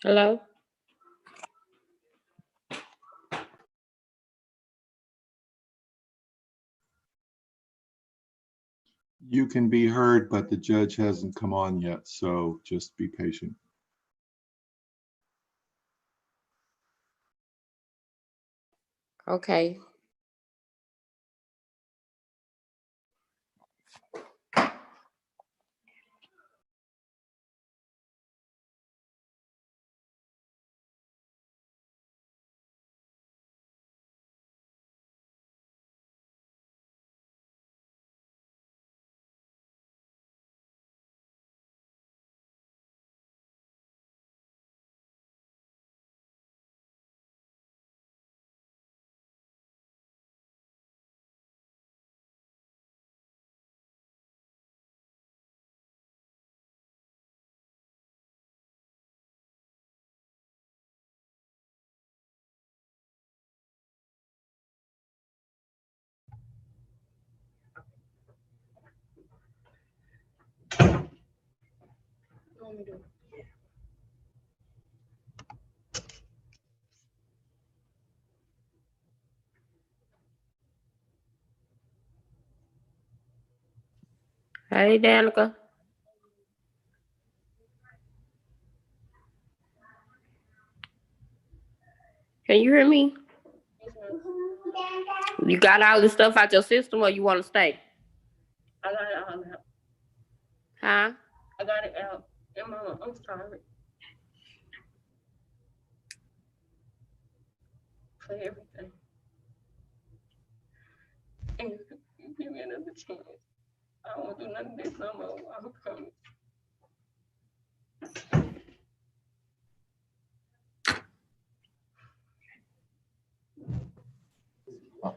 Hello? You can be heard, but the judge hasn't come on yet, so just be patient. Okay. Hey, Danica. Can you hear me? You got all this stuff out your system or you want to stay? I got it all out. Huh? I got it out. I'm sorry. For everything. And you give me another chance. I don't want to do none of this no more. I promise.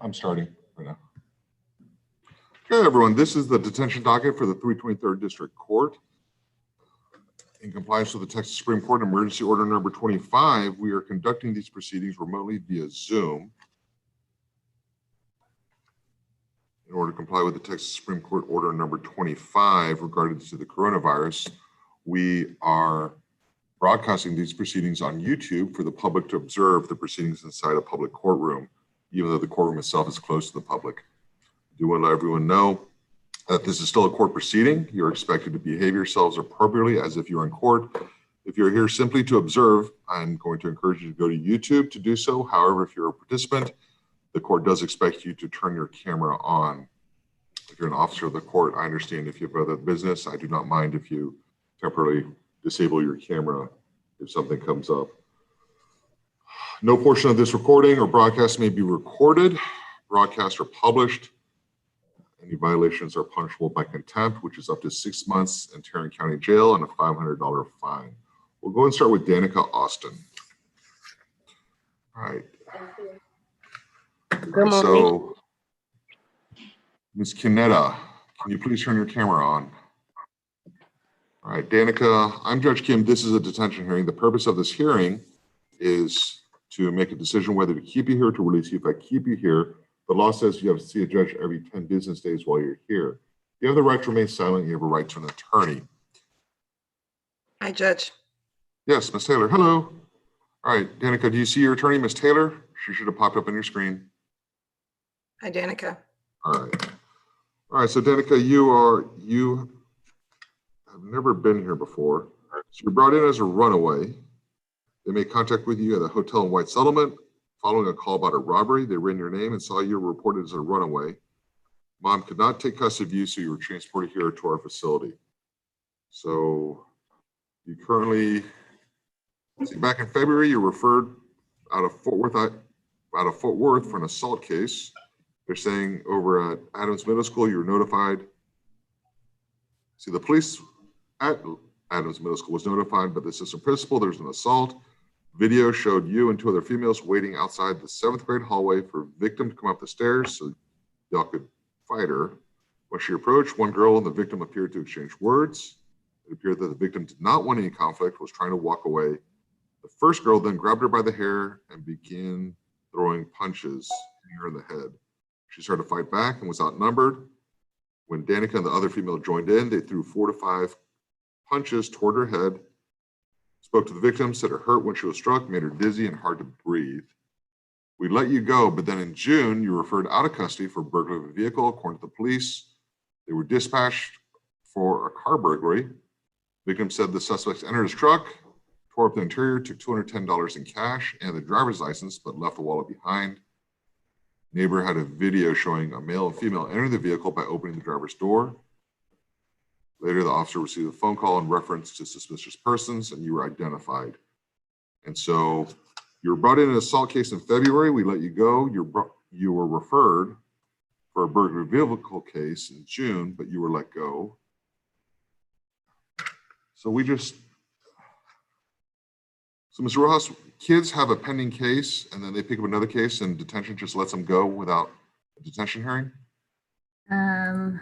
I'm starting right now. Okay, everyone, this is the detention docket for the 323rd District Court. In compliance with the Texas Supreme Court Emergency Order number 25, we are conducting these proceedings remotely via Zoom. In order to comply with the Texas Supreme Court Order number 25 regarding to the coronavirus, we are broadcasting these proceedings on YouTube for the public to observe the proceedings inside a public courtroom, even though the courtroom itself is closed to the public. I do want to let everyone know that this is still a court proceeding. You're expected to behave yourselves appropriately as if you're in court. If you're here simply to observe, I'm going to encourage you to go to YouTube to do so. However, if you're a participant, the court does expect you to turn your camera on. If you're an officer of the court, I understand if you have other business. I do not mind if you temporarily disable your camera if something comes up. No portion of this recording or broadcast may be recorded, broadcast, or published. Any violations are punishable by contempt, which is up to 6 months in Tarrant County Jail and a $500 fine. We'll go and start with Danica Austin. All right. Good morning. So, Ms. Kinetta, can you please turn your camera on? All right, Danica, I'm Judge Kim. This is a detention hearing. The purpose of this hearing is to make a decision whether to keep you here or to release you. If I keep you here, the law says you have to see a judge every 10 business days while you're here. You have the right to remain silent. You have a right to an attorney. Hi, Judge. Yes, Ms. Taylor. Hello. All right, Danica, do you see your attorney, Ms. Taylor? She should have popped up on your screen. Hi, Danica. All right. All right, so Danica, you have never been here before. So you're brought in as a runaway. They made contact with you at a hotel in White Settlement. Following a call about a robbery, they ran your name and saw you were reported as a runaway. Mom could not take custody of you, so you were transported here to our facility. So you currently, back in February, you were referred out of Fort Worth for an assault case. They're saying over at Adams Middle School, you were notified. See, the police at Adams Middle School was notified by the assistant principal. There's an assault. Video showed you and 2 other females waiting outside the 7th grade hallway for a victim to come up the stairs so y'all could fight her. When she approached, one girl and the victim appeared to exchange words. It appeared that the victim did not want any conflict, was trying to walk away. The first girl then grabbed her by the hair and began throwing punches in her in the head. She started to fight back and was outnumbered. When Danica and the other female joined in, they threw 4 to 5 punches toward her head. Spoke to the victim, said it hurt when she was struck, made her dizzy and hard to breathe. We let you go, but then in June, you were referred out of custody for burglary of a vehicle. According to the police, they were dispatched for a car burglary. Victim said the suspects entered his truck, tore up the interior, took $210 in cash and the driver's license, but left the wallet behind. Neighbor had a video showing a male and female entering the vehicle by opening the driver's door. Later, the officer received a phone call in reference to suspicious persons, and you were identified. And so you were brought in an assault case in February. We let you go. You were referred for a burglary vehicle case in June, but you were let go. So Mr. Rojas, kids have a pending case, and then they pick up another case, and detention just lets them go without a detention hearing?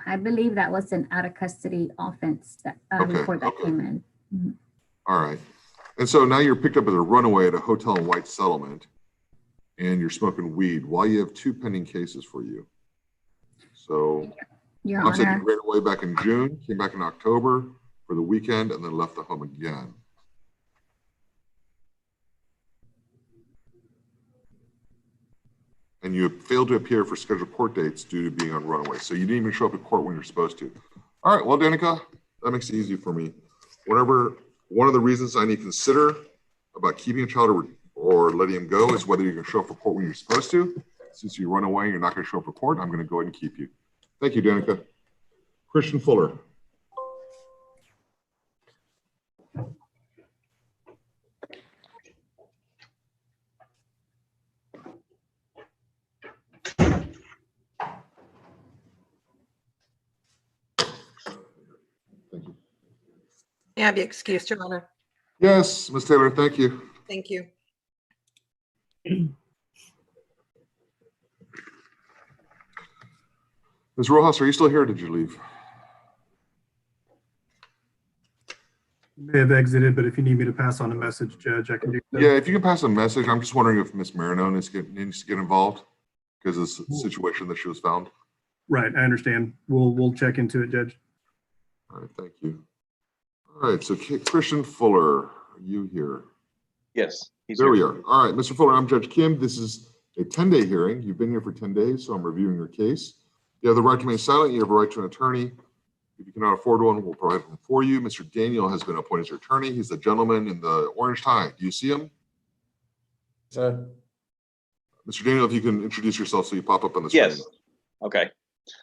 I believe that was an out of custody offense that report that came in. Mhm. All right. And so now you're picked up as a runaway at a hotel in White Settlement, and you're smoking weed while you have 2 pending cases for you. So Your mom said Honor, you ran away back in June, came back in October for the weekend, and then left the home again. And you have failed to appear for scheduled court dates due to being on runaway. So you didn't even show up at court when you're supposed to. All right, well, Danica, that makes it easy for me. One of the reasons I need to consider about keeping a child or letting him go is whether you're going to show up for court when you're supposed to. Since you run away and you're not going to show up for court, I'm going to go ahead and keep you. Thank you, Danica. Christian Fuller. Thank you. May I be excused, Your Honor? Yes, Ms. Taylor, thank you. Thank you. Ms. Rojas, are you still here or did you leave? May have exited, but if you need me to pass on a message, Judge, I can do that. Yeah, if you can pass a message. I'm just wondering if Ms. Marino needs to get involved because of the situation that she was found. Right, I understand. We'll check into it, Judge. All right, thank you. All right, so Christian Fuller, are you here? Yes, he's There here. we are. All right, Mr. Fuller, I'm Judge Kim. This is a 10-day hearing. You've been here for 10 days, so I'm reviewing your case. You have the right to remain silent. You have a right to an attorney. If you cannot afford one, we'll provide one for you. Mr. Daniel has been appointed as your attorney. He's the gentleman in the orange tie. Do you see him? Sir. Mr. Daniel, if you can introduce yourself so you pop up on the screen. Yes. Okay.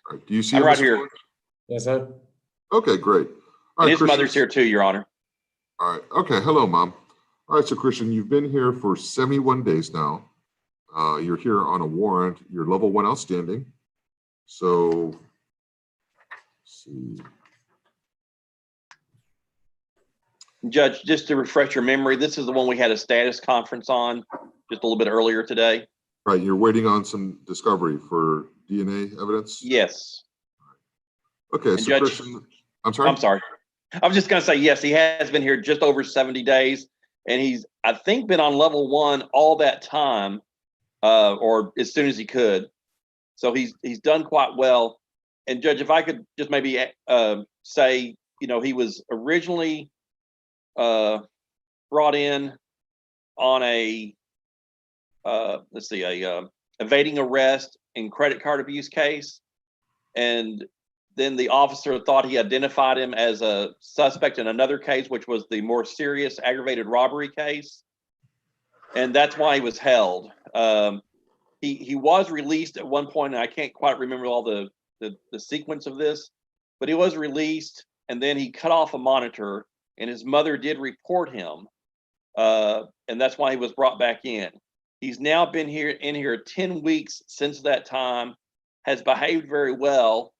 All right. Do you see I'm him, right Mr. here. Fuller? Yes, sir. Okay, great. All And right, his Christian. mother's here too, Your Honor. All right. Okay. Hello, Mom. All right. So, Christian, you've been here for 71 days now. You're here on a warrant. You're level 1 outstanding. So, let's see. Judge, just to refresh your memory, this is the one we had a status conference on just a little bit earlier today. Right. You're waiting on some discovery for DNA evidence? Yes. Okay. And So, Judge- Christian, I'm sorry? I'm sorry. I was just going to say, yes, he has been here just over 70 days. And he's, I think, been on level 1 all that time, or as soon as he could. So he's done quite well. And Judge, if I could just maybe say, he was originally brought in on a evading arrest and credit card abuse case, and then the officer thought he identified him as a suspect in another case, which was the more serious aggravated robbery case, and that's why he was held. He was released at one point, and I can't quite remember all the sequence of this, but he was released, and then he cut off a monitor, and his mother did report him, and that's why he was brought back in. He's now been in here 10 weeks since that time, has behaved very well.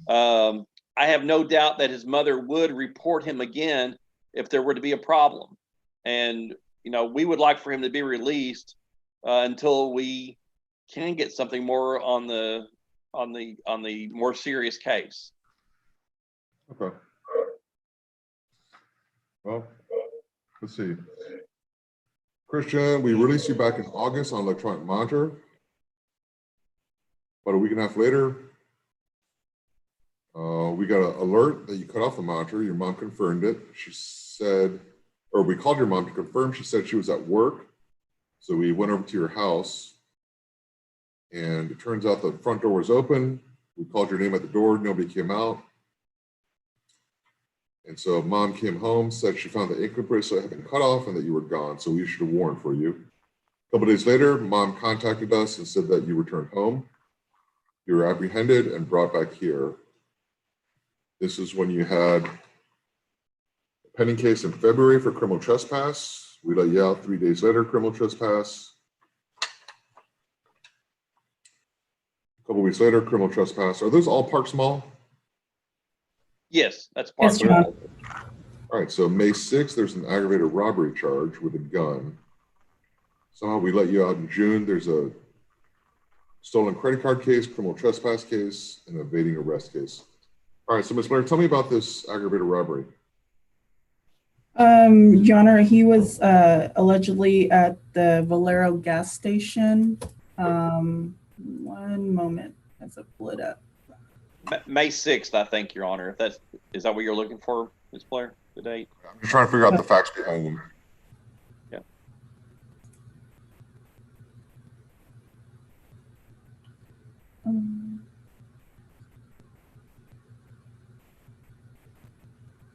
I have no doubt that his mother would report him again if there were to be a problem. And, we would like for him to be released until we can get something more on the more serious case. Okay. Well, let's see. Christian, we released you back in August on electronic monitor. About a week and a half later, we got an alert that you cut off the monitor. Your mom confirmed it. She said or we called your mom to confirm. She said she was at work. So we went over to your house, and it turns out the front door was open. We called your name at the door. Nobody came out. And so mom came home, said she found the ankle bracelet had been cut off and that you were gone. So we issued a warrant for you. A couple days later, mom contacted us and said that you returned home. You were apprehended and brought back here. This is when you had a pending case in February for criminal trespass. We let you out 3 days later, criminal trespass. A couple weeks later, criminal trespass. Are those all Parks Mall? Yes, that's part Yes, of Your it. Honor. All right, so May 6th, there's an aggravated robbery charge with a gun. Somehow we let you out in June. There's a stolen credit card case, criminal trespass case, and evading arrest case. All right, so Ms. Blair, tell me about this aggravated robbery. Your Honor, he was allegedly at the Valero gas station. One moment as I pull it up. May 6th, I think, Your Honor. If is that what you're looking for, Ms. Blair, the date? I'm just trying to figure out the facts behind them. Yeah.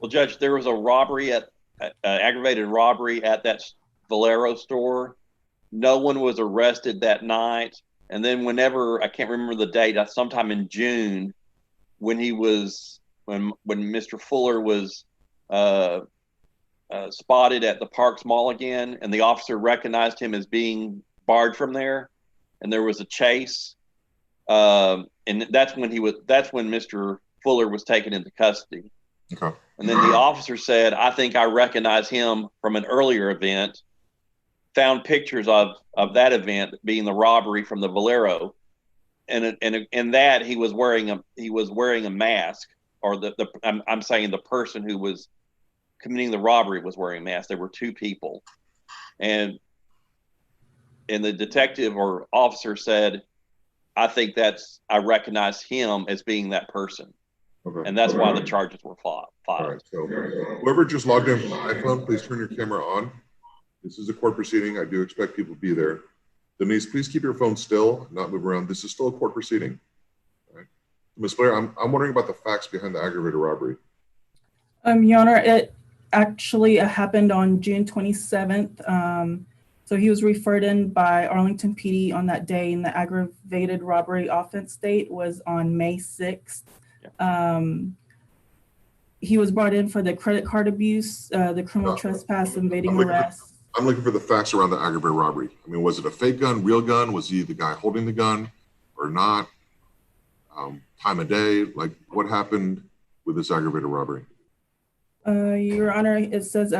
Well, Judge, there was a robbery aggravated robbery at that Valero store. No one was arrested that night. And then whenever, I can't remember the date, sometime in June, when Mr. Fuller was spotted at the Parks Mall again, and the officer recognized him as being barred from there, and there was a chase. And that's when Mr. Fuller was taken into custody. Okay. And then the officer said, I think I recognize him from an earlier event, found pictures of that event being the robbery from the Valero. And in that he was wearing a mask, or I'm saying the person who was committing the robbery was wearing a mask. There were two people. And the detective or officer said, I think I recognize him as being that person. Okay. And that's why the charges were filed. All right, so whoever just logged in from the iPhone, please turn your camera on. This is a court proceeding. I do expect people to be there. Denise, please keep your phone still, not move around. This is still a court proceeding. All right. Ms. Blair, I'm wondering about the facts behind the aggravated robbery. Your Honor, it actually happened on June 27th. So he was referred in by Arlington PD on that day, and the aggravated robbery offense date was on May 6th. He was brought in for the credit card abuse, the criminal trespass, evading arrest. I'm looking for the facts around the aggravated robbery. I mean, was it a fake gun, real gun? Was he the guy holding the gun or not? Time of day, like what happened with this aggravated robbery? Your Honor, it says,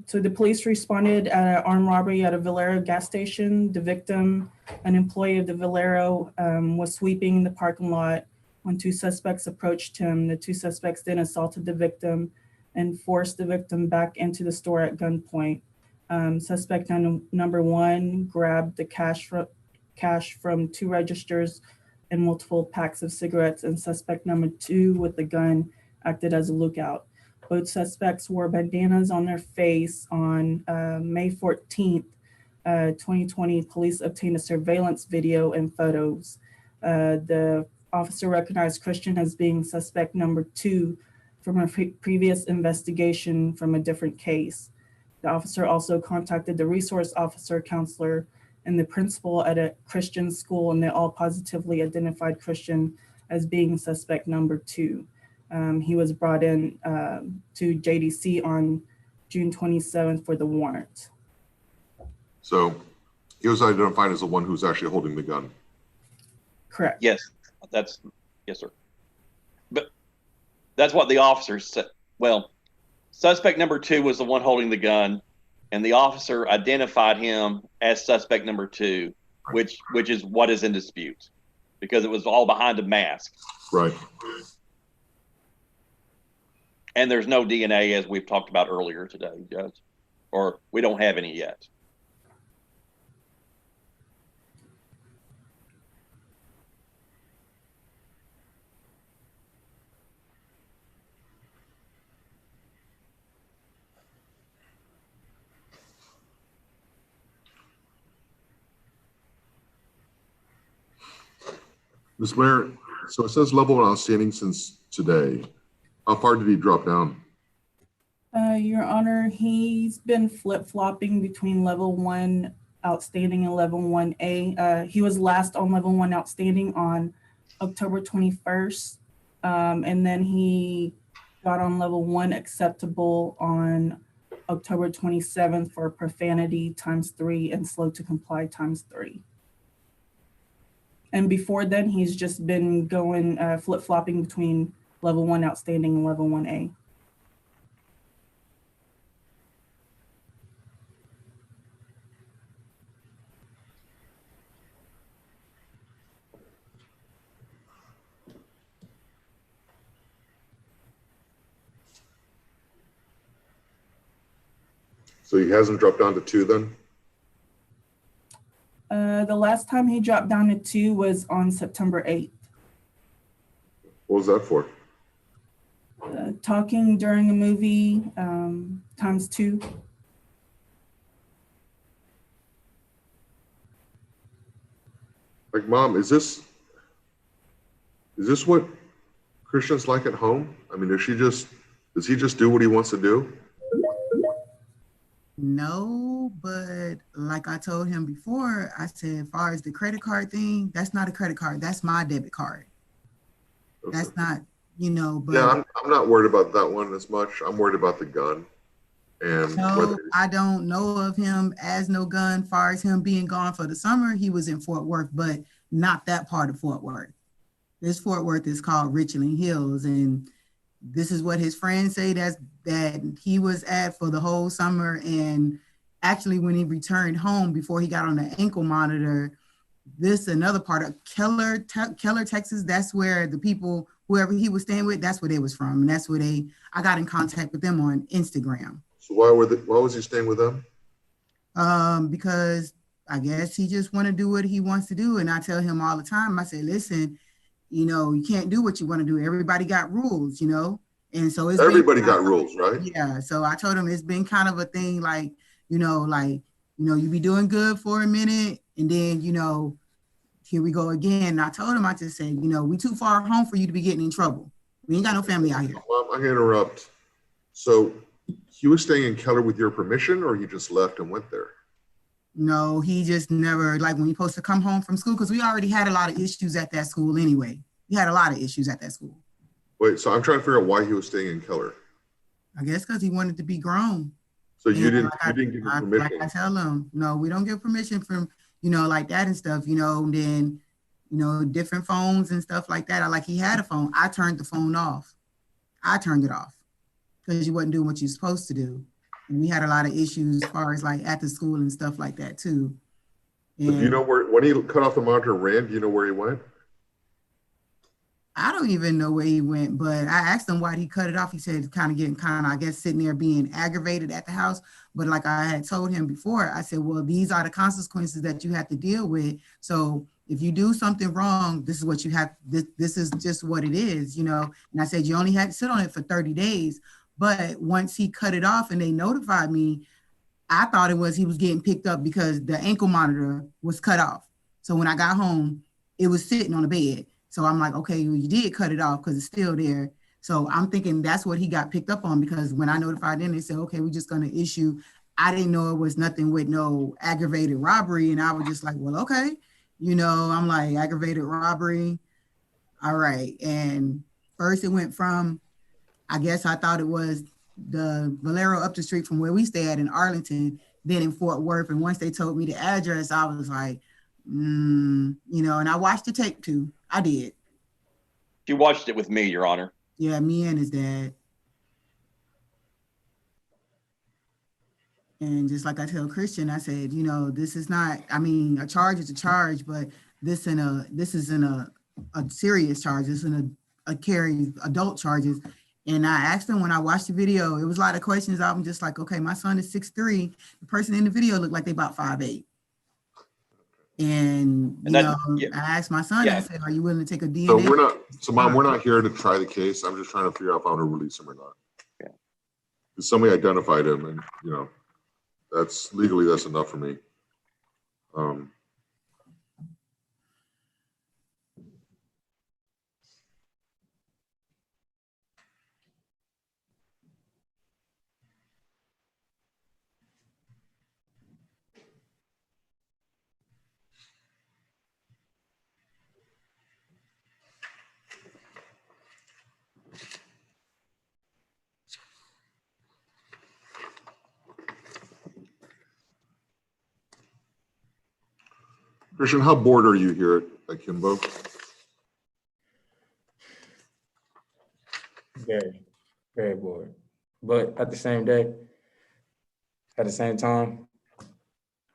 so the police responded at an armed robbery at a Valero gas station. The victim, an employee of the Valero, was sweeping the parking lot when two suspects approached him. The two suspects then assaulted the victim and forced the victim back into the store at gunpoint. Suspect number one grabbed the cash from two registers and multiple packs of cigarettes, and suspect number two with the gun acted as a lookout. Both suspects wore bandanas on their face. On May 14th, 2020, police obtained a surveillance video and photos. The officer recognized Christian as being suspect number two from a previous investigation from a different case. The officer also contacted the resource officer, counselor, and the principal at a Christian school, and they all positively identified Christian as being suspect number two. He was brought in to JDC on June 27th for the warrant. So he was identified as the one who's actually holding the gun. Correct. Yes, yes, sir. But that's what the officer said. Well, suspect number two was the one holding the gun, and the officer identified him as suspect number two, which is what is in dispute, because it was all behind a mask. Right. And there's no DNA, as we've talked about earlier today, Judge, or we don't have any yet. Ms. Blair, so it says level 1 outstanding since today. How far did he drop down? Your Honor, he's been flip-flopping between level 1 outstanding and level 1A. He was last on level 1 outstanding on October 21st. And then he got on level 1 acceptable on October 27th for profanity ×3 and slow to comply ×3. And before then, he's just been going flip-flopping between level 1 outstanding and level 1A. So he hasn't dropped down to 2 then? The last time he dropped down to 2 was on September 8th. What was that for? Talking during a movie ×2. Like, Mom, is this what Christian's like at home? I mean, does he just do what he wants to do? No, but like I told him before, I said, as far as the credit card thing, that's not a credit card. That's my debit card. Okay. That's not, but. Yeah, I'm not worried about that one as much. I'm worried about the gun. And no, I don't know of him as no gun. Far as him being gone for the summer, he was in Fort Worth, but not that part of Fort Worth. This Fort Worth is called Richland Hills, and this is what his friends say that he was at for the whole summer. And actually, when he returned home before he got on the ankle monitor, this another part of Keller, Texas. That's where the people, whoever he was staying with, that's where they was from, and that's where I got in contact with them on Instagram. So why was he staying with them? Because I guess he just want to do what he wants to do. And I tell him all the time, I say, listen, you can't do what you want to do. Everybody got rules, And so everybody got rules, right? Yeah. So I told him it's been kind of a thing like, you be doing good for a minute and then, here we go again. And I told him, I just said, we too far home for you to be getting in trouble. We ain't got no family out here. Mom, I'm gonna interrupt. So he was staying in Keller with your permission, or he just left and went there? No, he just never, like when he supposed to come home from school, because we already had a lot of issues at that school anyway. We had a lot of issues at that school. Wait, so I'm trying to figure out why he was staying in Keller. I guess because he wanted to be grown. So you didn't give him permission? Like I tell him, no, we don't give permission from, like that and stuff, and then, different phones and stuff like that. He had a phone. I turned the phone off. I turned it off because you wasn't doing what you're supposed to do. And we had a lot of issues as far as at the school and stuff like that too. And so do you know when he cut off the monitor and ran, do you know where he went? I don't even know where he went, but I asked him why he cut it off. He said I guess, sitting there being aggravated at the house. But like I had told him before, I said, well, these are the consequences that you have to deal with. So if you do something wrong, this is what you have. This is just what it is, And I said, you only had to sit on it for 30 days. But once he cut it off and they notified me, I thought it was he was getting picked up because the ankle monitor was cut off. So when I got home, it was sitting on the bed. So I'm like, okay, well, you did cut it off because it's still there. So I'm thinking that's what he got picked up on, because when I notified them, they said, okay, we're just going to issue. I didn't know it was nothing with no aggravated robbery. And I was just like, well, okay. I'm like, aggravated robbery. All right. And first it went from, I guess I thought it was the Valero up the street from where we stay at in Arlington, then in Fort Worth. And once they told me the address, I was like, and I watched the tape too. I did. You watched it with me, Your Honor. Yeah, me and his dad. And just like I tell Christian, I said, this is not, a charge is a charge, but this isn't a serious charge. This isn't a carry adult charges. And I asked him when I watched the video, it was a lot of questions. I'm just like, okay, my son is 6'3". The person in the video looked like they about 5'8". And I asked my son, I said, are you willing to take a DNA? So Mom, we're not here to try the case. I'm just trying to figure out if I want to release him or not. Yeah. Because somebody identified him, and that's legally, that's enough for me. Christian, how bored are you here at Kimbo? Very, very bored. But at the same time,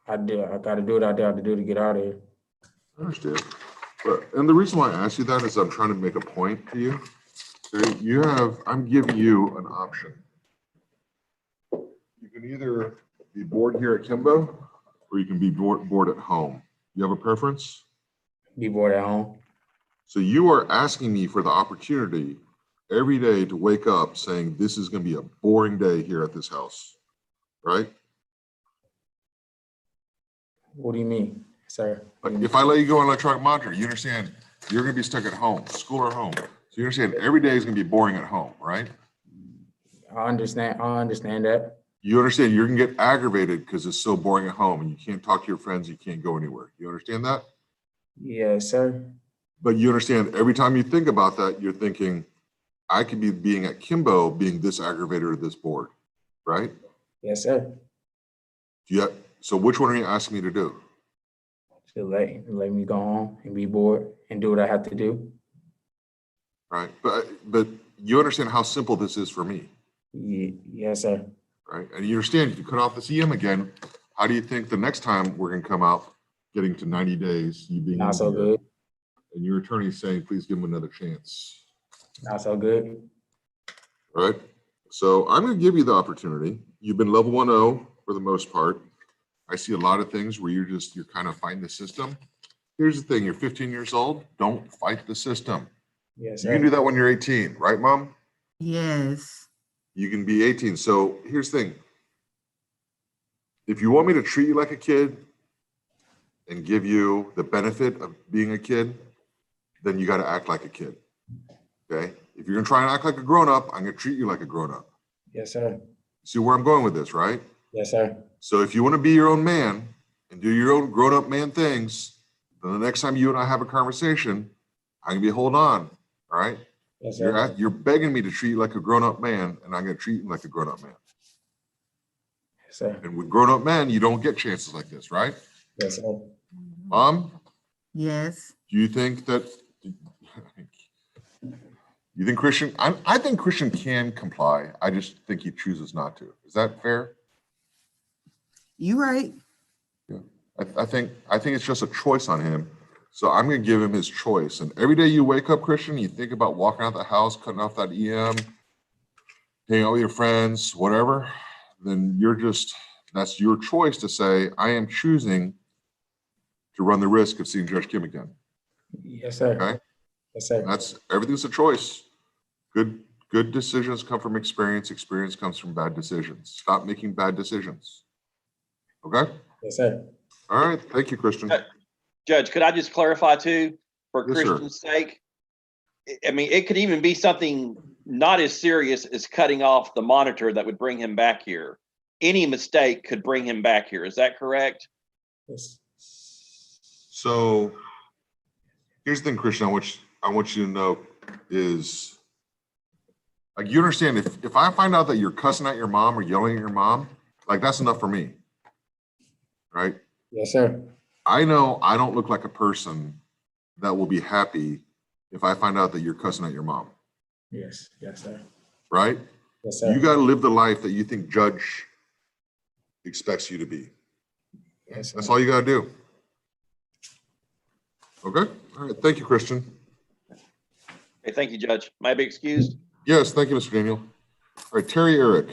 I gotta do what I have to do to get out of here. I understand. And the reason why I ask you that is I'm trying to make a point to you. So I'm giving you an option. You can either be bored here at Kimbo or you can be bored at home. You have a preference? Be bored at home. So you are asking me for the opportunity every day to wake up saying, this is going to be a boring day here at this house, right? What do you mean, sir? Like if I let you go on electronic monitor, you understand you're going to be stuck at home, school or home. So you understand every day is going to be boring at home, right? I understand that. You understand you're going to get aggravated because it's so boring at home and you can't talk to your friends, you can't go anywhere. You understand that? Yes, sir. But you understand every time you think about that, you're thinking, I could be being at Kimbo, being this aggravated or this bored, right? Yes, sir. So which one are you asking me to do? To let me go home and be bored and do what I have to do. Right. But you understand how simple this is for me. Yes, sir. Right. And you understand if you cut off the EM again, how do you think the next time we're going to come out getting to 90 days, you being not so here, good. and your attorney saying, please give him another chance. Not so good. All right. So I'm going to give you the opportunity. You've been level 1-0 for the most part. I see a lot of things where you're kind of fighting the system. Here's the thing. You're 15 years old. Don't fight the system. Yes, You sir. can do that when you're 18, right, Mom? Yes. You can be 18. So here's the thing. If you want me to treat you like a kid and give you the benefit of being a kid, then you got to act like a kid. Okay? If you're going to try and act like a grown-up, I'm going to treat you like a grown-up. Yes, sir. See where I'm going with this, right? Yes, sir. So if you want to be your own man and do your own grown-up man things, then the next time you and I have a conversation, I'm going to be, hold on, all right? Yes, sir. You're begging me to treat you like a grown-up man, and I'm going to treat you like a grown-up man. Yes, sir. And with grown-up men, you don't get chances like this, right? Yes, sir. Mom, Yes. do you think that, you think Christian, I think Christian can comply. I just think he chooses not to. Is that fair? You right. Yeah. I think it's just a choice on him. So I'm going to give him his choice. And every day you wake up, Christian, you think about walking out the house, cutting off that EM, hanging out with your friends, whatever, then that's your choice to say, I am choosing to run the risk of seeing Judge Kim again. Yes, sir. Okay? Yes, sir. Everything's a choice. Good decisions come from experience. Experience comes from bad decisions. Stop making bad decisions. Okay? Yes, sir. All right. Thank you, Christian. Judge, could I just clarify too, for Yes, sir. Christian's sake? I mean, it could even be something not as serious as cutting off the monitor that would bring him back here. Any mistake could bring him back here. Is that correct? Yes. So here's the thing, Christian, I want you to know is, like, you understand if I find out that you're cussing at your mom or yelling at your mom, like, that's enough for me. Right? Yes, sir. I know I don't look like a person that will be happy if I find out that you're cussing at your mom. Yes. Yes, sir. Right? Yes, sir. You got to live the life that you think Judge expects you to be. Yes, sir. That's all you got to do. Okay? All right. Thank you, Christian. Okay, thank you, Judge. May I be excused? Yes, thank you, Mr. Daniel. All right, Terry Eric.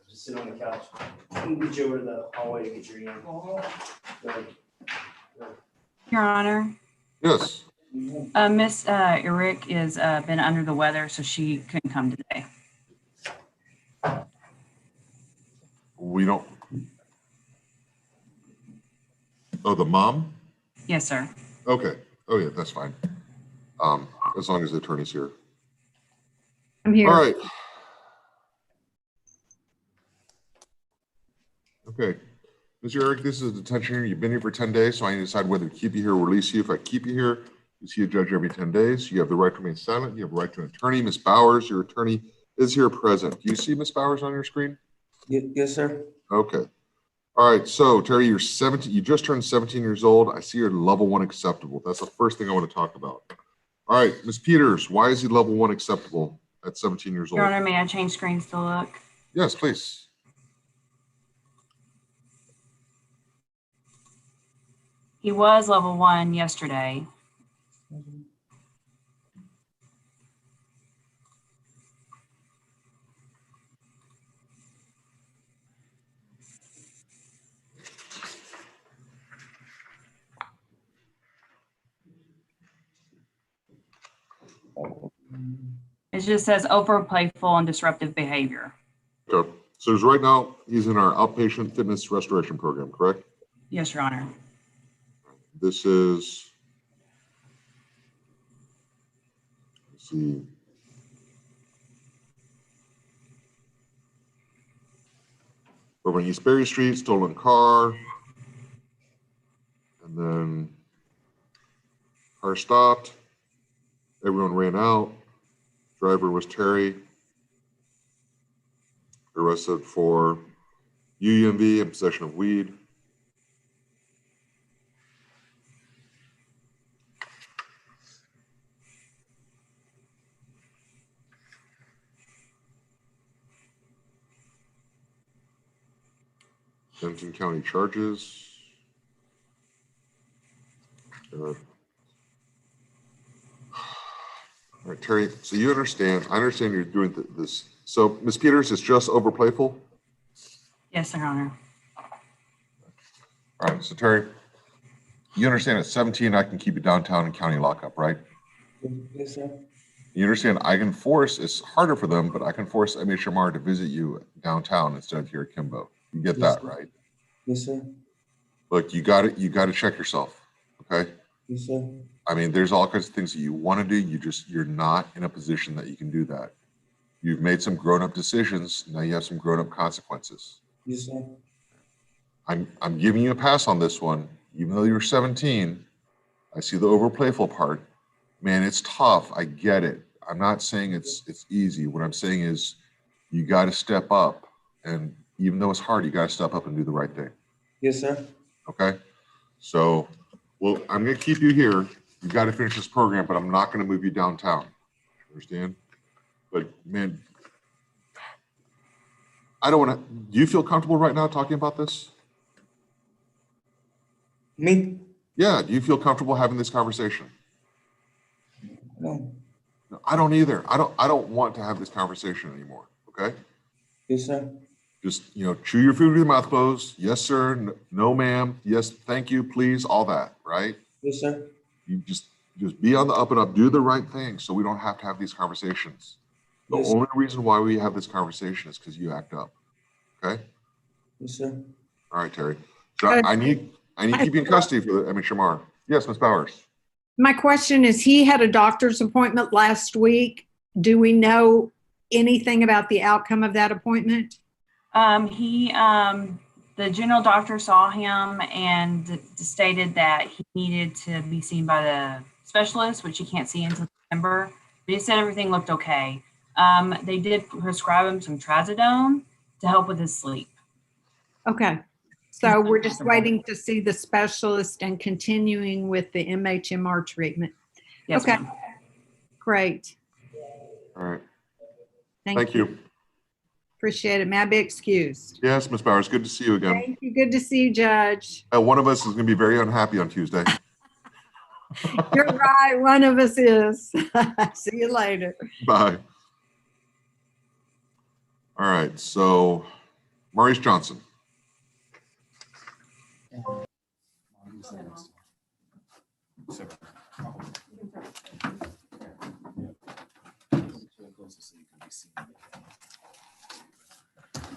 Just sit on the couch. We'll get you over to the hallway to get your email. Your Honor, Yes. Miss Eric is been under the weather, so she couldn't come today. We don't. Oh, the mom? Yes, sir. Okay. Oh, yeah, that's fine. As long as the attorney's here. I'm here. All right. Okay. Mr. Eric, this is a detention hearing. You've been here for 10 days, so I need to decide whether to keep you here or release you. If I keep you here, you see a judge every 10 days. You have the right to remain silent. You have a right to an attorney. Ms. Bowers, your attorney, is here present. Do you see Ms. Bowers on your screen? Yes, sir. Okay. All right. So Terry, you're 17. You just turned 17 years old. I see you're level 1 acceptable. That's the first thing I want to talk about. All right, Ms. Peters, why is he level 1 acceptable at 17 years old? Your Honor, may I change screens to look? Yes, please. He was level 1 yesterday. It just says over playful and disruptive behavior. Okay. So right now, he's in our outpatient fitness restoration program, correct? Yes, Your Honor. This is, let's see. Over on East Berry Street, stolen car. And then car stopped. Everyone ran out. Driver was Terry. Arrested for UUMV and possession of weed. Denton County charges. All right, Terry, so you understand, I understand you're doing this. So Ms. Peters, it's just over playful? Yes, Your Honor. All right, so Terry, you understand at 17, I can keep you downtown in county lockup, right? Yes, sir. You understand I can force, it's harder for them, but I can force MHMR to visit you downtown instead of here at Kimbo. You get Yes, that, sir. right? Yes, sir. Look, you got to check yourself, okay? Yes, sir. I mean, there's all kinds of things that you want to do. You're not in a position that you can do that. You've made some grown-up decisions. Now you have some grown-up consequences. Yes, sir. I'm giving you a pass on this one. Even though you're 17, I see the over playful part. Man, it's tough. I get it. I'm not saying it's easy. What I'm saying is you got to step up. And even though it's hard, you got to step up and do the right thing. Yes, sir. Okay? So, well, I'm going to keep you here. You got to finish this program, but I'm not going to move you downtown. Understand? But man, I don't want to. Do you feel comfortable right now talking about this? Me? Yeah. Do you feel comfortable having this conversation? No. No, I don't either. I don't want to have this conversation anymore. Okay? Yes, sir. Just, chew your food with your mouth closed. Yes, sir. No, ma'am. Yes, thank you, please. All that, right? Yes, sir. You just be on the up and up. Do the right thing so we don't have to have these conversations. The Yes, only reason why we have this conversation is because you act up. Okay? Yes, sir. All right, Terry. So I need to keep you in custody for the MHMR. Yes, Ms. Bowers. My question is, he had a doctor's appointment last week. Do we know anything about the outcome of that appointment? The general doctor saw him and stated that he needed to be seen by the specialist, which he can't see until December. But he said everything looked okay. They did prescribe him some trazodone to help with his sleep. Okay. So we're just waiting to see the specialist and continuing with the MHMR treatment. Yes, okay. ma'am. Great. All right. Thank you. Appreciate it. May I be excused? Yes, Ms. Bowers. Good to see you again. Thank you. Good to see you, Judge. One of us is going to be very unhappy on Tuesday. You're right. One of us is. See you later. Bye. All right. So, Maurice Johnson.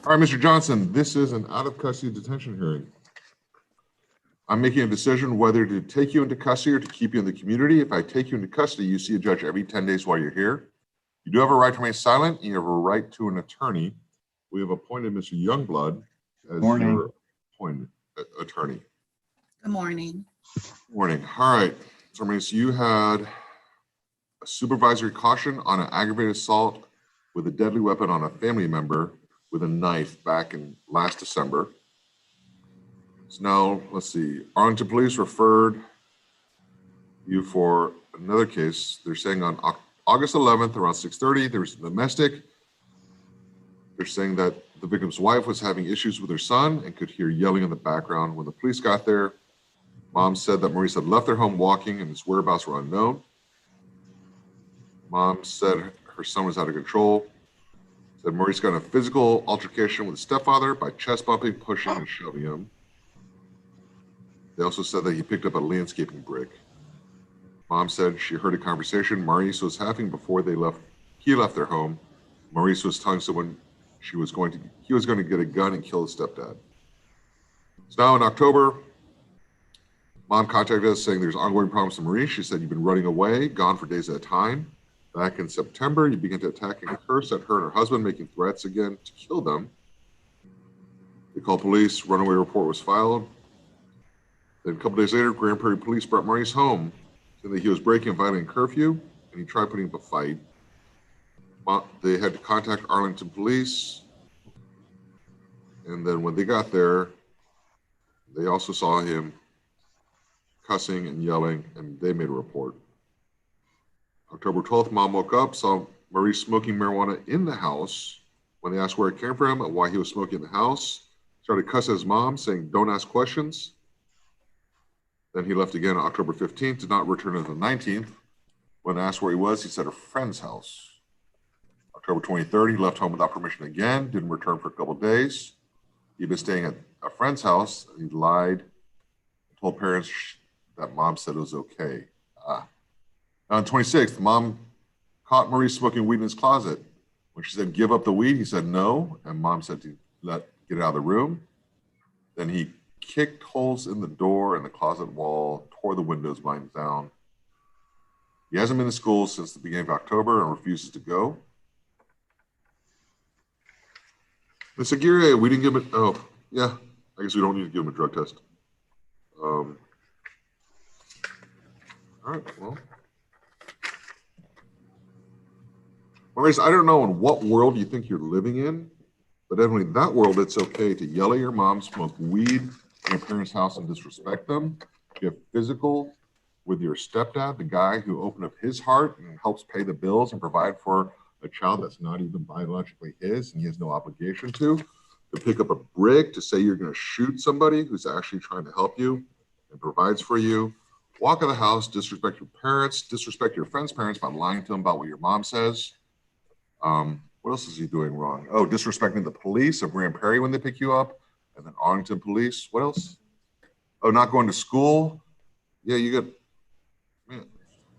All right, Mr. Johnson, this is an out-of-custody detention hearing. I'm making a decision whether to take you into custody or to keep you in the community. If I take you into custody, you see a judge every 10 days while you're here. You do have a right to remain silent. You have a right to an attorney. We have appointed Mr. Youngblood as your appointed attorney. Good morning. Morning. All right. So, Maurice, you had a supervisory caution on an aggravated assault with a deadly weapon on a family member with a knife back in last December. So now, let's see, Arlington Police referred you for another case. They're saying on August 11th, around 6:30, there was a domestic. They're saying that the victim's wife was having issues with her son and could hear yelling in the background. When the police got there, Mom said that Maurice had left their home walking and his whereabouts were unknown. Mom said her son was out of control. Said Maurice got in a physical altercation with his stepfather by chest bumping, pushing, and shoving him. They also said that he picked up a landscaping brick. Mom said she heard a conversation Maurice was having before he left their home. Maurice was telling someone he was going to get a gun and kill his stepdad. So now in October, Mom contacted us saying there's ongoing problems with Maurice. She said, you've been running away, gone for days at a time. Back in September, you began to attack and curse at her and her husband, making threats again to kill them. They called police, runaway report was filed. Then a couple days later, Grand Prairie police brought Maurice home, saying that he was breaking and violating curfew, and he tried putting up a fight. They had to contact Arlington Police. And then when they got there, they also saw him cussing and yelling, and they made a report. October 12th, Mom woke up, saw Maurice smoking marijuana in the house. When they asked where it came from and why he was smoking in the house, started cussing his mom, saying, don't ask questions. Then he left again on October 15th, did not return until the 19th. When asked where he was, he said a friend's house. October 23rd, he left home without permission again, didn't return for a couple of days. He'd been staying at a friend's house, and he lied, told parents that Mom said it was okay. On the 26th, Mom caught Maurice smoking weed in his closet. When she said, give up the weed, he said no, and Mom said to get it out of the room. Then he kicked holes in the door and the closet wall, tore the windows blinds down. He hasn't been to school since the beginning of October and refuses to go. Ms. Aguirre, we didn't give him, oh, yeah, I guess we don't need to give him a drug test. All right, well. Maurice, I don't know in what world you think you're living in, but evidently that world, it's okay to yell at your mom, smoke weed in your parents' house and disrespect them, get physical with your stepdad, the guy who opened up his heart and helps pay the bills and provide for a child that's not even biologically his and he has no obligation to pick up a brick, to say you're going to shoot somebody who's actually trying to help you and provides for you, walk out of the house, disrespect your parents, disrespect your friend's parents by lying to them about what your mom says. What else is he doing wrong? Oh, disrespecting the police of Grand Prairie when they pick you up, and then Arlington Police. What else? Oh, not going to school. Yeah, man.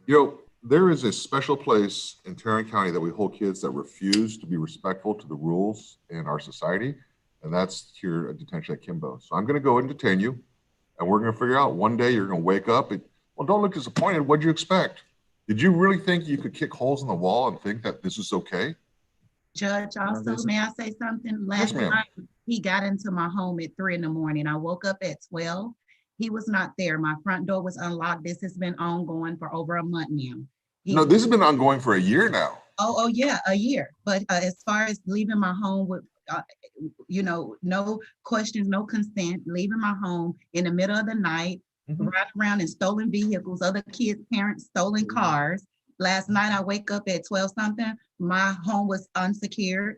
You know, there is a special place in Tarrant County that we hold kids that refuse to be respectful to the rules in our society, and that's here at detention at Kimbo. So I'm going to go and detain you, and we're going to figure out one day you're going to wake up. Well, don't look disappointed. What'd you expect? Did you really think you could kick holes in the wall and think that this is okay? Judge, also, may I say something? Last night, he got into my home at 3 in. I woke up at 12. He was not there. My front door was unlocked. This has been ongoing for over a month now. No, this has been ongoing for a year now. Oh yeah, a year. But as far as leaving my home with, no questions, no consent, leaving my home in the middle of the night, riding around in stolen vehicles, other kids' parents, stolen cars. Last night, I wake up at 12 something. My home was unsecured.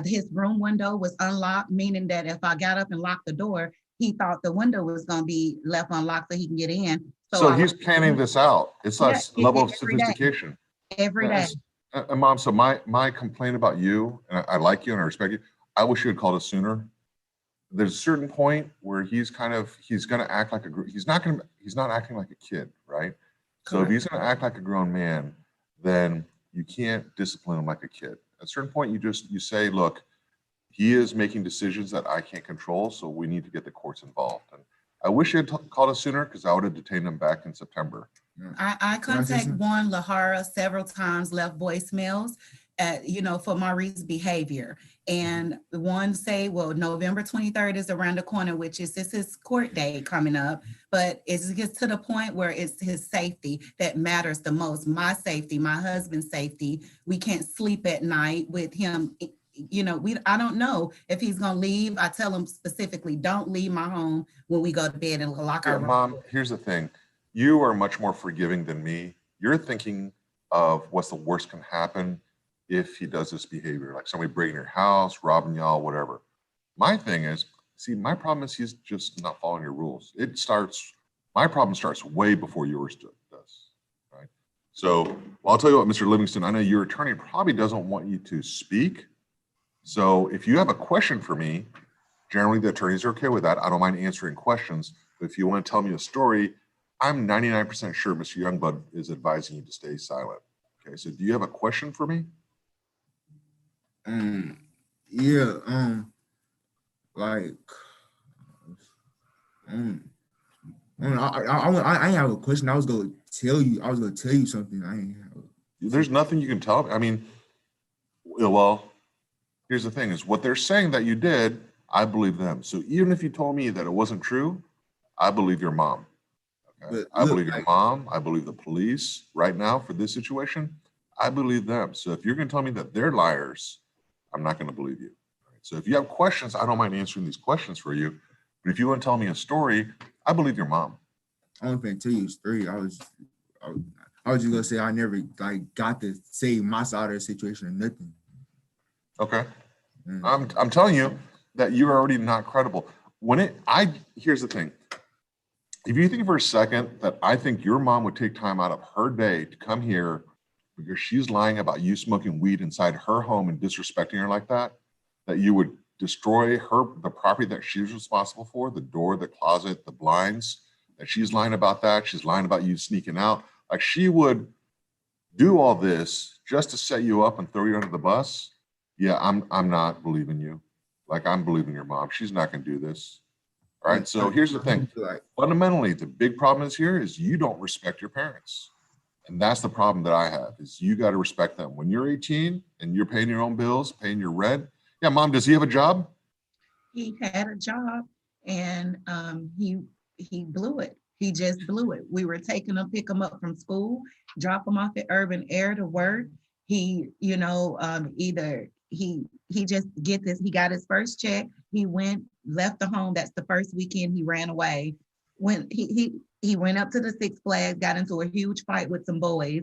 His room window was unlocked, meaning that if I got up and locked the door, he thought the window was going to be left unlocked so he can get in. So he's planning this out. It's a level of sophistication. Every day. And Mom, so my complaint about you, and I like you and I respect you, I wish you had called us sooner. There's a certain point where he's going to act like he's not acting like a kid, right? So if he's going to act like a grown man, then you can't discipline him like a kid. At a certain point, you say, look, he is making decisions that I can't control, so we need to get the courts involved. And I wish you had called us sooner because I would have detained him back in September. I contacted Juan Lahara several times, left voicemails for Maurice's behavior. And one say, well, November 23rd is around the corner, which is his court day coming up. But it gets to the point where it's his safety that matters the most. My safety, my husband's safety. We can't sleep at night with him, you know, I don't know if he's gonna leave. I tell him specifically, don't leave my home when we go to bed and lock our room. Mom, here's the thing. You are much more forgiving than me. You're thinking of what's the worst can happen if he does this behavior, like somebody breaking your house, robbing y'all, whatever. My thing is, see, my problem is he's just not following your rules. My problem starts way before yours does, right? So, well, I'll tell you what, Mr. Livingston, I know your attorney probably doesn't want you to speak. So if you have a question for me, generally the attorneys are okay with that. I don't mind answering questions. But if you want to tell me a story, I'm 99% sure Mr. Youngblood is advising you to stay silent. Okay, so do you have a question for me? Yeah, I have a question. I was gonna tell you something. There's nothing you can tell me. I mean, well, here's the thing is what they're saying that you did, I believe them. So even if you told me that it wasn't true, I believe your mom. Okay? I believe your mom. I believe the police right now for this situation. I believe them. So if you're going to tell me that they're liars, I'm not going to believe you. Right? So if you have questions, I don't mind answering these questions for you. But if you want to tell me a story, I believe your mom. I don't think tell you a story. I was just gonna say I never got to say my side of the situation or nothing. Okay. I'm telling you that you're already not credible. Here's the thing. If you think for a second that I think your mom would take time out of her day to come here because she's lying about you smoking weed inside her home and disrespecting her like that you would destroy the property that she's responsible for, the door, the closet, the blinds, that she's lying about that. She's lying about you sneaking out. Like she would do all this just to set you up and throw you under the bus. Yeah, I'm not believing you. Like I'm believing your mom. She's not going to do this. All right. So here's the thing. Fundamentally, the big problem is you don't respect your parents. And that's the problem that I have is you got to respect them. When you're 18 and you're paying your own bills, paying your rent. Yeah, Mom, does he have a job? He had a job and he blew it. He just blew it. We were taking him, pick him up from school, drop him off at Urban Air to work. He, you know, he just he got his first check. He left the home. That's the first weekend he ran away. When he went up to the Six Flags, got into a huge fight with some boys,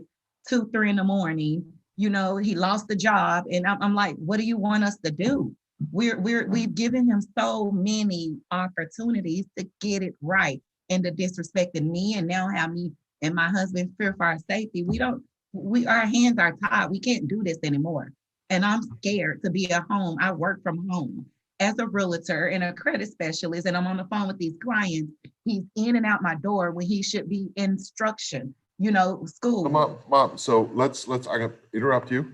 2, 3 in the morning. You know, he lost the job. And I'm like, what do you want us to do? We've given him so many opportunities to get it right. And the disrespecting me and now have me and my husband fear for our safety. Our hands are tied. We can't do this anymore. And I'm scared to be at home. I work from home as a realtor and a credit specialist, and I'm on the phone with these clients. He's in and out my door when he should be instruction, you know, school. So Mom, so let's I'm gonna interrupt you.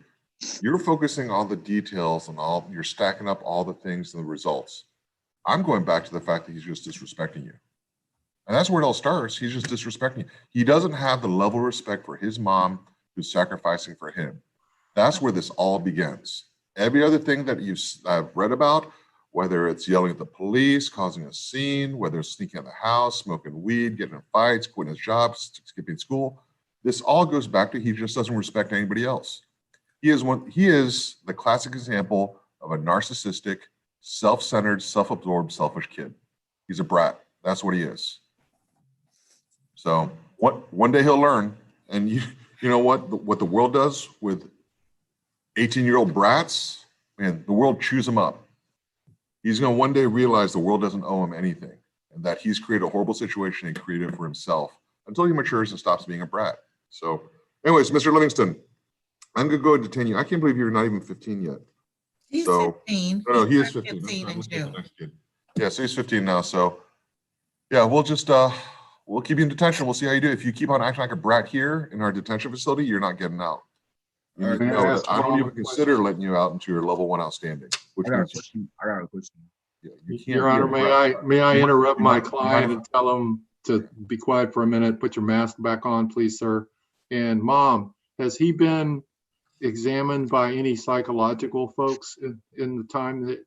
You're focusing on the details and you're stacking up all the things and the results. I'm going back to the fact that he's just disrespecting you. And that's where it all starts. He's just disrespecting you. He doesn't have the level of respect for his mom who's sacrificing for him. That's where this all begins. Every other thing that I've read about, whether it's yelling at the police, causing a scene, whether it's sneaking out of the house, smoking weed, getting in fights, quitting his job, skipping school, this all goes back to he just doesn't respect anybody else. He is the classic example of a narcissistic, self-centered, self-absorbed, selfish kid. He's a brat. That's what he is. So one day he'll learn. And you know what the world does with 18-year-old brats? Man, the world chews them up. He's going to one day realize the world doesn't owe him anything and that he's created a horrible situation and created it for himself until he matures and stops being a brat. So anyways, Mr. Livingston, I'm going to go and detain you. I can't believe you're not even 15 yet. He's 15. No, he is 15. 15 in June. Yeah, so he's 15 now. So yeah, we'll just, we'll keep you in detention. We'll see how you do. If you keep on acting like a brat here in our detention facility, you're not getting out. You need to know that I don't even consider letting you out into your level 1 outstanding. Which I got a question. Yeah, you can't Your Honor, may I interrupt my client and tell him to be quiet for a minute? Put your mask back on, please, sir. And Mom, has he been examined by any psychological folks in the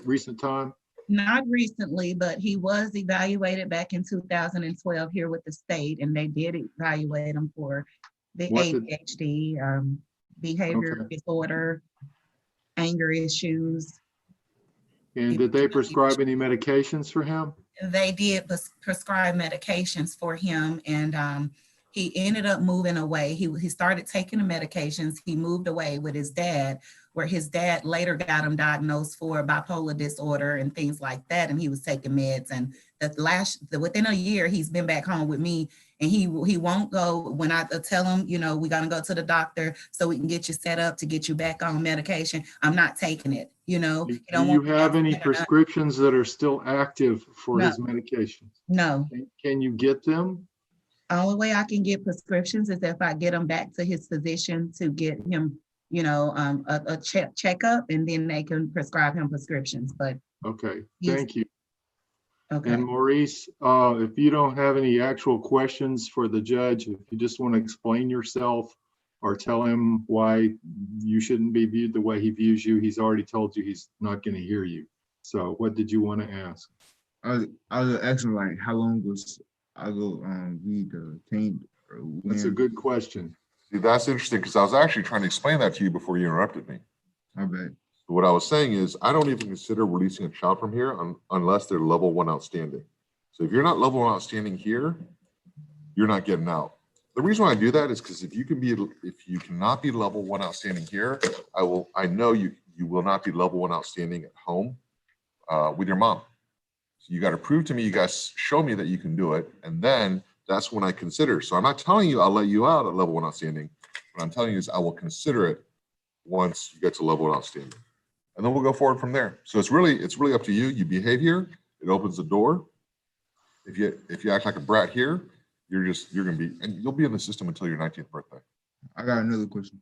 recent time? Not recently, but he was evaluated back in 2012 here with the state, and they did evaluate him for the ADHD, behavior disorder. anger issues. And did they prescribe any medications for him? They did prescribe medications for him, and he ended up moving away. He started taking the medications. He moved away with his dad, where his dad later got him diagnosed for bipolar disorder and things like that. And he was taking meds. And within a year, he's been back home with me, and he won't go when I tell him, you know, we're gonna go to the doctor so we can get you set up to get you back on medication. I'm not taking it, you know. Do you have any prescriptions that are still active for his medications? No. Can you get them? Only way I can get prescriptions is if I get him back to his physician to get him, you know, a checkup, and then they can prescribe him prescriptions. But okay, thank you. Okay. And Maurice, if you don't have any actual questions for the judge, if you just want to explain yourself or tell him why you shouldn't be viewed the way he views you, he's already told you he's not going to hear you. So what did you want to ask? I was asking, like, how long was I go read the change? That's a good question. See, that's interesting, because I was actually trying to explain that to you before you interrupted me. My bad. What I was saying is, I don't even consider releasing a child from here unless they're level 1 outstanding. So if you're not level 1 outstanding here, you're not getting out. The reason why I do that is because if you cannot be level 1 outstanding here, I know you will not be level 1 outstanding at home with your mom. So you got to prove to me, you guys show me that you can do it, and then that's when I consider. So I'm not telling you I'll let you out at level 1 outstanding. What I'm telling you is I will consider it once you get to level 1 outstanding. And then we'll go forward from there. So it's really up to you. You behave here, it opens the door. If you act like a brat here, you're gonna be, and you'll be in the system until your 19th birthday. I got another question.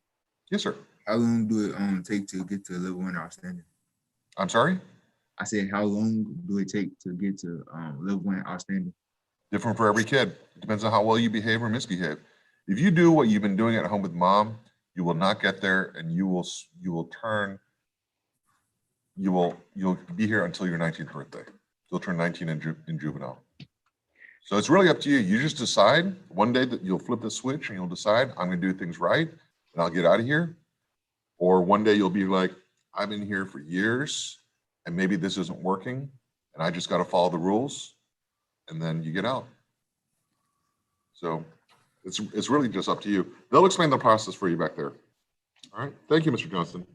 Yes, sir. How long do it take to get to level 1 outstanding? I'm sorry? I said, how long do it take to get to level 1 outstanding? Different for every kid. It depends on how well you behave or misbehave. If you do what you've been doing at home with mom, you will not get there, and you'll be here until your 19th birthday. You'll turn 19 in juvenile. So it's really up to you. You just decide one day that you'll flip the switch and you'll decide, I'm going to do things right and I'll get out of here. Or one day you'll be like, I've been here for years and maybe this isn't working and I just got to follow the rules, and then you get out. So it's really just up to you. They'll explain the process for you back there. All right. Thank you, Mr. Johnston.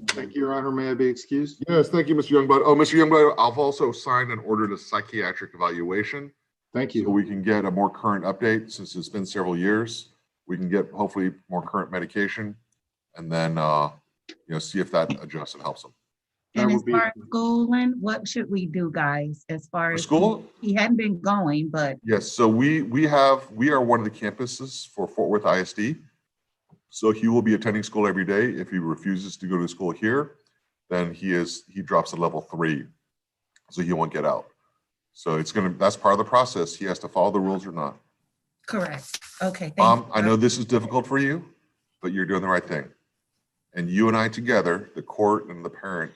Thank you, Your Honor. May I be excused? Yes, thank you, Mr. Youngblood. Oh, Mr. Youngblood, I've also signed and ordered a psychiatric evaluation. Thank you. So we can get a more current update, since it's been several years. We can get hopefully more current medication, and then see if that adjusts and helps them. And as far as schooling, what should we do, guys? As far as school, he hadn't been going, but yes. So we are one of the campuses for Fort Worth ISD. So he will be attending school every day. If he refuses to go to school here, then he drops to level 3, so he won't get out. So that's part of the process. He has to follow the rules or not. correct. Okay. Mom, I know this is difficult for you, but you're doing the right thing. And you and I together, the court and the parent,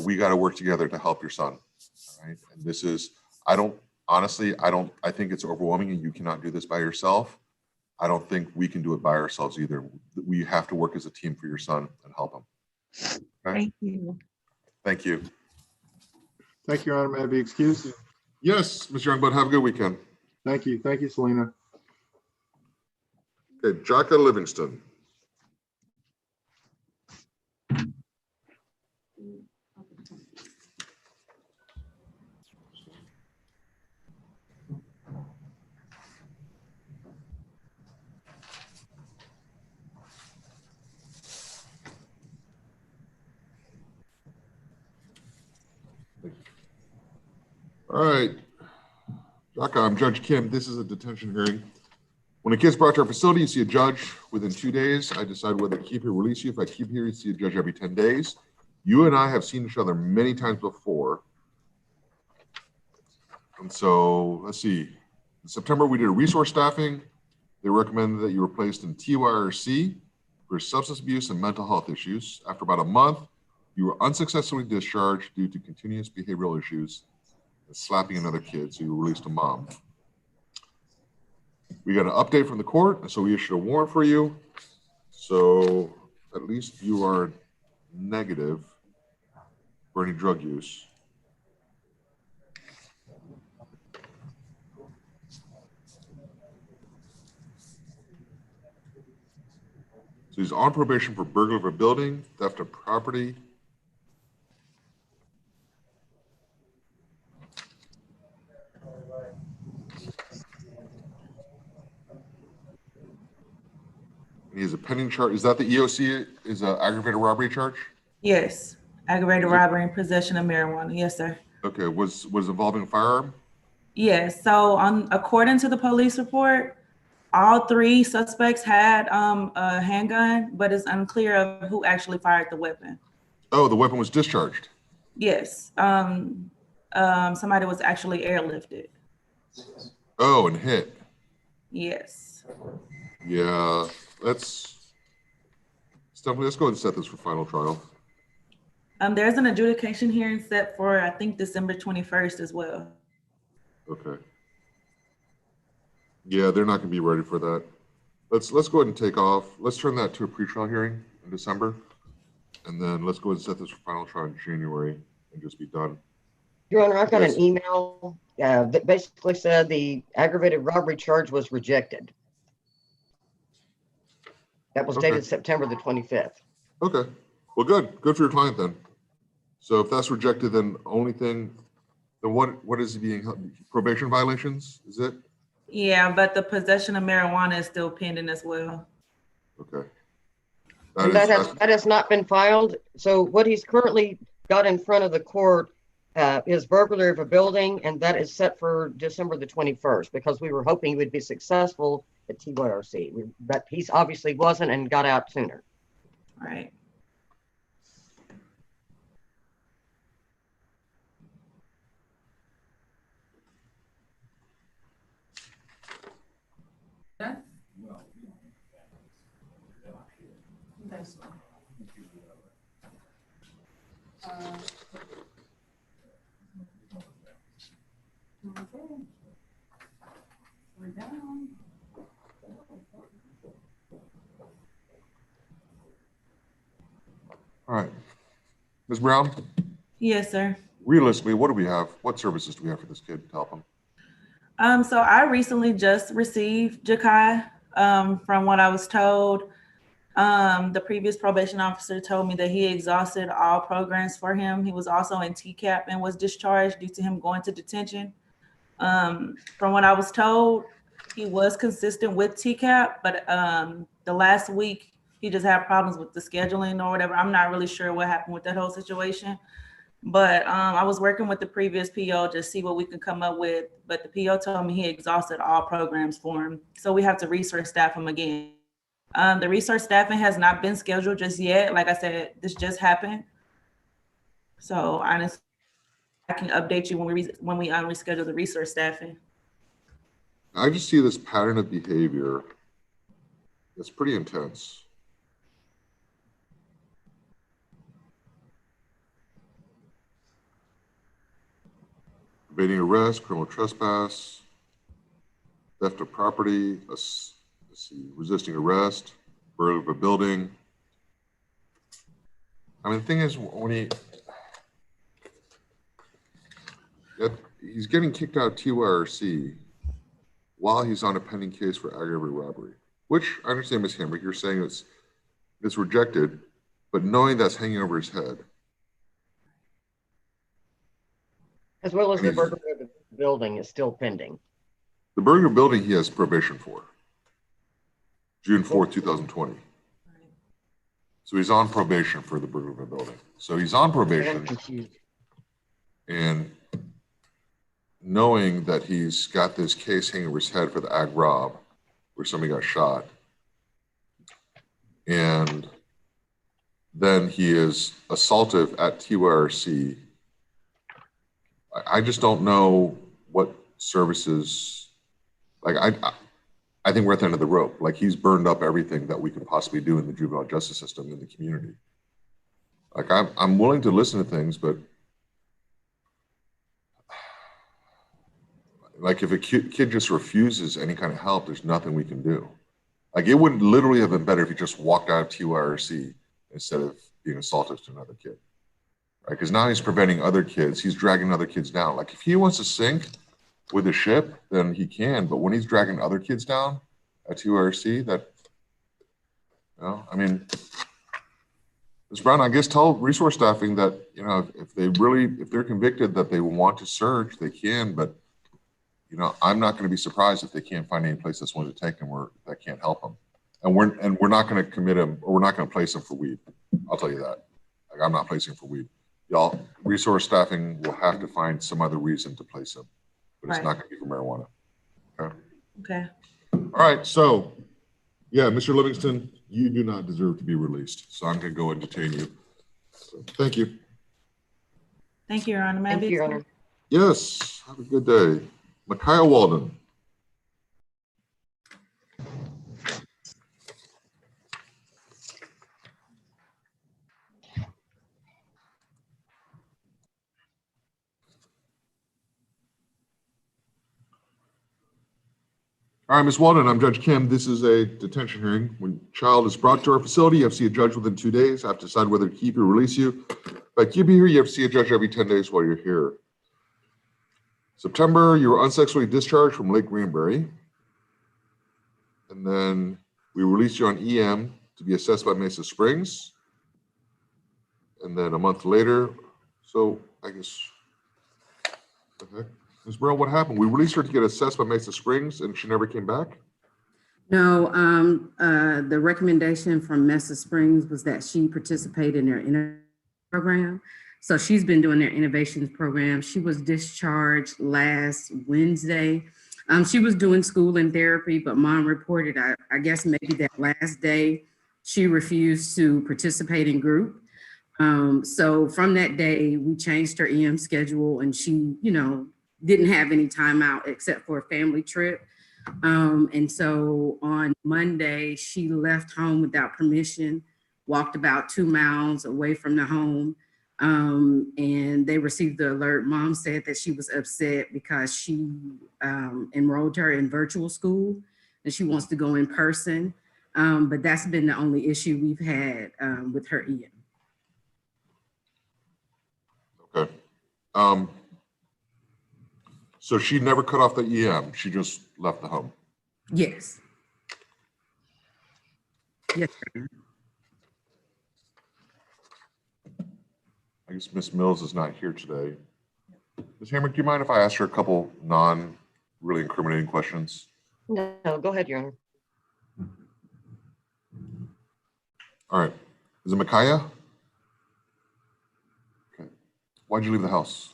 we got to work together to help your son. All right. And this is, I think it's overwhelming and you cannot do this by yourself. I don't think we can do it by ourselves either. We have to work as a team for your son and help him. Okay? Thank you. Thank you. Thank you, Your Honor. May I be excused? Yes, Mr. Youngblood, have a good weekend. Thank you. Thank you, Selena. Okay, Jaka Livingston. All right, Jaka, I'm Judge Kim. This is a detention hearing. When a kid's brought to our facility, you see a judge within 2 days. I decide whether to keep you or release you. If I keep you here, you see a judge every 10 days. You and I have seen each other many times before. And so let's see. In September, we did a resource staffing. They recommended that you were placed in TYRC for substance abuse and mental health issues. After about a month, you were unsuccessfully discharged due to continuous behavioral issues and slapping another kid, so you were released to mom. We got an update from the court, and so we issued a warrant for you. So at least you are negative for any drug use. So he's on probation for burglary of a building, theft of property. And he has a pending charge. Is that the EOC? Is an aggravated robbery charge? Yes, aggravated robbery and possession of marijuana. Yes, sir. Okay, was involving a firearm? Yes. So according to the police report, all three suspects had a handgun, but it's unclear of who actually fired the weapon. Oh, the weapon was discharged. Yes. Somebody was actually airlifted. Oh, and hit. Yes. Yeah, let's go ahead and set this for final trial. There's an adjudication hearing set for, I think, December 21st as well. Okay. Yeah, they're not going to be ready for that. Let's go ahead and take off. Let's turn that to a pretrial hearing in December, and then let's go ahead and set this for final trial in January and just be done. Your Honor, I got an email that basically said the aggravated robbery charge was rejected. That was dated September the 25th. Okay. Well, good. Good for your client then. So if that's rejected, then only thing, then what is he being held? Probation violations? Is it? Yeah, but the possession of marijuana is still pending as well. Okay. That has not been filed. So what he's currently got in front of the court is burglary of a building, and that is set for December the 21st because we were hoping he would be successful at TYRC, but he's obviously wasn't and got out sooner. Right. We're down. All right. Ms. Brown? Yes, sir. Realistically, what do we have? What services do we have for this kid to help him? So I recently just received Jakai. From what I was told, the previous probation officer told me that he exhausted all programs for him. He was also in TCAP and was discharged due to him going to detention. From what I was told, he was consistent with TCAP, but the last week he just had problems with the scheduling or whatever. I'm not really sure what happened with that whole situation. But I was working with the previous PO to see what we could come up with. But the PO told me he exhausted all programs for him. So we have to resource staff him again. The resource staffing has not been scheduled just yet. Like I said, this just happened. So honestly, I can update you when we reschedule the resource staffing. I just see this pattern of behavior that's pretty intense. Evading arrest, criminal trespass, theft of property, let's see, resisting arrest, burglary of a building. I mean, the thing is, when he's getting kicked out of TYRC while he's on a pending case for aggravated robbery, which I understand, Ms. Hamrick, you're saying it's rejected, but knowing that's hanging over his head. As well as the burglary of the building is still pending. The burglary building he has probation for, June 4th, 2020. So he's on probation for the burglary of a building. So he's on probation, and knowing that he's got this case hanging over his head for the ag rob, where somebody got shot, and then he is assaultive at TYRC. I just don't know what services, like I think we're at the end of the rope. Like, he's burned up everything that we could possibly do in the juvenile justice system in the community. Like, I'm willing to listen to things, but like, if a kid just refuses any kind of help, there's nothing we can do. Like, it would literally have been better if he just walked out of TYRC instead of being assaultive to another kid, right? Because now he's preventing other kids. He's dragging other kids down. Like if he wants to sink with the ship, then he can. But when he's dragging other kids down at TRC, that, you know, I mean, Ms. Brown, I guess tell resource staffing that, you know, if they're convicted that they want to search, they can, but, you know, I'm not going to be surprised if they can't find any place that's willing to take them or that can't help them. And we're not going to commit them, or we're not going to place them for weed. I'll tell you that. Like, I'm not placing for weed. Y'all, resource staffing will have to find some other reason to place them, but it's not going to be for marijuana. Okay. Okay. All right. So, yeah, Mr. Livingston, you do not deserve to be released. So I'm going to go and detain you. So, thank you. Thank you, Your Honor. Thank you, Your Honor. Yes. Have a good day. Micaiah Walden. All right, Ms. Walden, I'm Judge Kim. This is a detention hearing. When a child is brought to our facility, you have to see a judge within 2 days. I have to decide whether to keep you or release you. But you be here, you have to see a judge every 10 days while you're here. September, you were unsexually discharged from Lake Greenberry. And then we released you on EM to be assessed by Mesa Springs. And then a month later, so I guess, what the heck? Ms. Burrell, what happened? We released her to get assessed by Mesa Springs and she never came back? No, the recommendation from Mesa Springs was that she participate in their innovation program. So she's been doing their innovations program. She was discharged last Wednesday. She was doing school and therapy, but mom reported, I guess maybe that last day, she refused to participate in group. So from that day, we changed her EM schedule and she, you know, didn't have any time out except for a family trip. And so on Monday, she left home without permission, walked about 2 miles away from the home. And they received the alert. Mom said that she was upset because she enrolled her in virtual school and she wants to go in person. But that's been the only issue we've had with her EM. Okay. So she never cut off the EM. She just left the home. Yes. Yes. I guess Ms. Mills is not here today. Ms. Hammer, do you mind if I ask her a couple non-really incriminating questions? No, go ahead, Your Honor. All right. Is it Micaiah? Okay. Why'd you leave the house?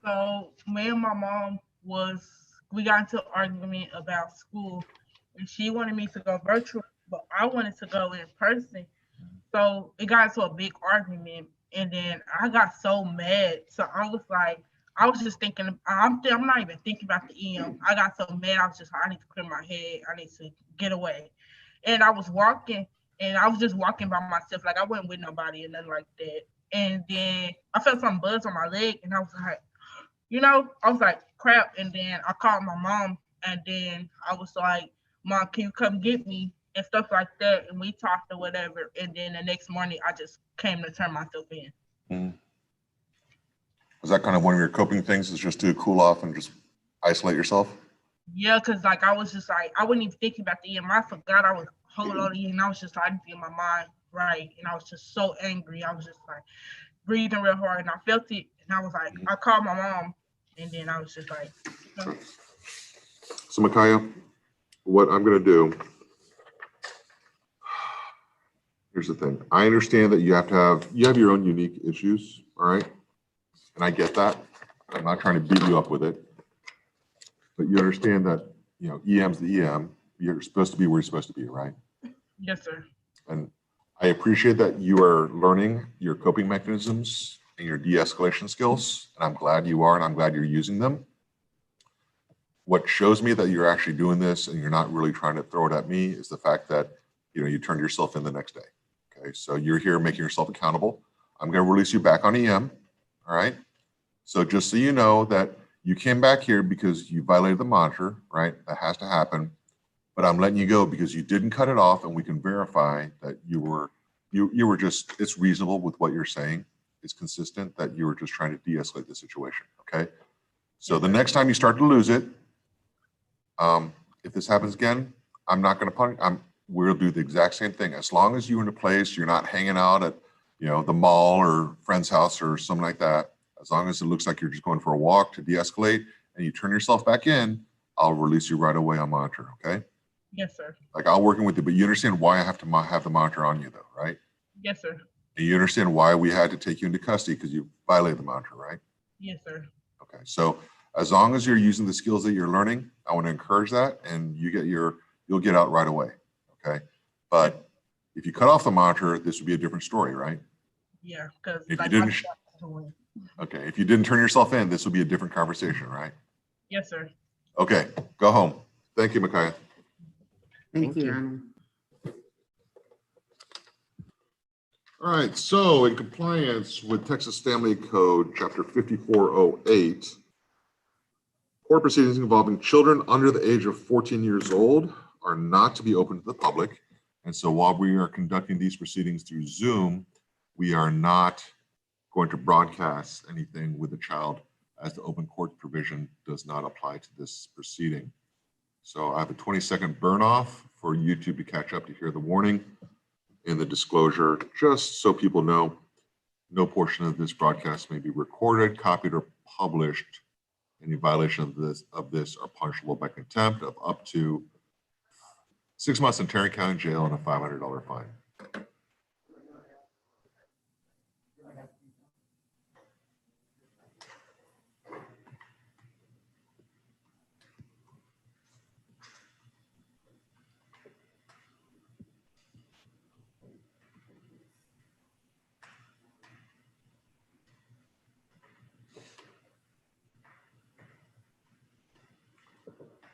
So me and my mom we got into an argument about school and she wanted me to go virtual, but I wanted to go in person. So it got into a big argument and then I got so mad. So I was just thinking, I'm not even thinking about the EM. I got so mad, I need to clear my head. I need to get away. And I was walking and I was just walking by myself. Like I wasn't with nobody or nothing like that. And then I felt some buzz on my leg and I was like, you know, I was like, crap. And then I called my mom and then I was like, Mom, can you come get me? And stuff like that. And we talked or whatever. And then the next morning, I just came to turn myself in. Mm. Was that kind of one of your coping things, is just to cool off and just isolate yourself? Yeah, because like I was just like, I wasn't even thinking about the EM. I forgot I was holding on to you. And I was just trying to get my mind right. And I was just so angry. I was just like breathing real hard. And I felt it. And I was like, I called my mom. And then I was just like, you know. So Micaiah, what I'm going to do, here's the thing. I understand that you have your own unique issues, all right? And I get that. I'm not trying to beat you up with it. But you understand that, you know, EM's the EM. You're supposed to be where you're supposed to be, right? Yes, sir. And I appreciate that you are learning your coping mechanisms and your de-escalation skills. And I'm glad you are, and I'm glad you're using them. What shows me that you're actually doing this and you're not really trying to throw it at me is the fact that, you know, you turned yourself in the next day. Okay, so you're here making yourself accountable. I'm going to release you back on EM. All right. So just so you know that you came back here because you violated the monitor, right? That has to happen. But I'm letting you go because you didn't cut it off, and we can verify that you were you were just, it's reasonable with what you're saying. It's consistent that you were just trying to de-escalate the situation, okay? So the next time you start to lose it, if this happens again, I'm not gonna punish, we'll do the exact same thing. As long as you're in a place, you're not hanging out at, the mall or friend's house or something like that, as long as it looks like you're just going for a walk to de-escalate and you turn yourself back in, I'll release you right away on monitor, okay? Yes, sir. Like I'll working with you, but you understand why I have to have the monitor on you though, right? Yes, sir. And you understand why we had to take you into custody because you violated the monitor, right? Yes, sir. Okay, so as long as you're using the skills that you're learning, I want to encourage that and you'll get out right away, okay? But if you cut off the monitor, this would be a different story, right? Yeah, because If you didn't, okay, if you didn't turn yourself in, this would be a different conversation, right? Yes, sir. Okay, go home. Thank you, Micaiah. Thank you, Your Honor. All right, so in compliance with Texas Family Code, Chapter 5408, court proceedings involving children under the age of 14 years old are not to be open to the public. And so while we are conducting these proceedings through Zoom, we are not going to broadcast anything with the child, as the open court provision does not apply to this proceeding. So I have a 20-second burn off for YouTube to catch up to hear the warning and the disclosure, just so people know, no portion of this broadcast may be recorded, copied, or published. Any violation of this are punishable by contempt of up to 6 months in Tarrant County Jail and a $500 fine.